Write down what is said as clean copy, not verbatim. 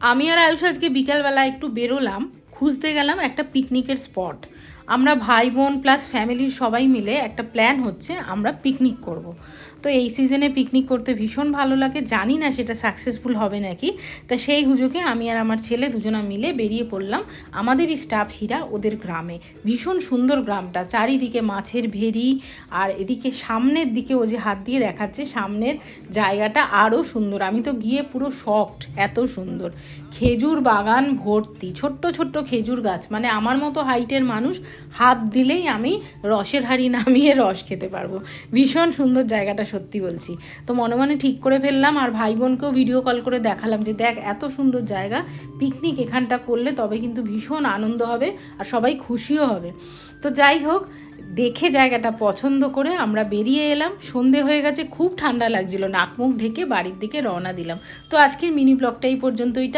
আমি আর আয়ুষ আজকে বিকালবেলা একটু বেরোলাম, খুঁজতে গেলাম একটা পিকনিকের স্পট। আমরা ভাই বোন প্লাস ফ্যামিলির সবাই মিলে একটা প্ল্যান হচ্ছে, আমরা পিকনিক করব। তো এই সিজনে পিকনিক করতে ভীষণ ভালো লাগে, জানি না সেটা সাকসেসফুল হবে নাকি। তা সেই হুজুকে আমি আর আমার ছেলে দুজনা মিলে বেরিয়ে পড়লাম আমাদেরই স্টাফ হীরা ওদের গ্রামে। ভীষণ সুন্দর গ্রামটা, চারিদিকে মাছের ভেরি, আর এদিকে সামনের দিকে ও যে হাত দিয়ে দেখাচ্ছে সামনের জায়গাটা আরও সুন্দর। আমি তো গিয়ে পুরো শকড, এত সুন্দর। খেজুর বাগান ভর্তি, ছোট্ট ছোট্ট খেজুর গাছ, মানে আমার মতো হাইটের মানুষ হাত দিলেই আমি রসের হাঁড়ি নামিয়ে রস খেতে পারবো। ভীষণ সুন্দর জায়গাটা, সত্যি বলছি। তো মনে মনে ঠিক করে ফেললাম, আর ভাই বোনকেও ভিডিও কল করে দেখালাম যে দেখ এত সুন্দর জায়গা, পিকনিক এখানটা করলে তবে কিন্তু ভীষণ আনন্দ হবে আর সবাই খুশিও হবে। তো যাই হোক, দেখে জায়গাটা পছন্দ করে আমরা বেরিয়ে এলাম। সন্ধে হয়ে গেছে, খুব ঠান্ডা লাগছিল, নাক মুখ ঢেকে বাড়ির দিকে রওনা দিলাম। তো আজকের মিনি ব্লগটা এই পর্যন্তই।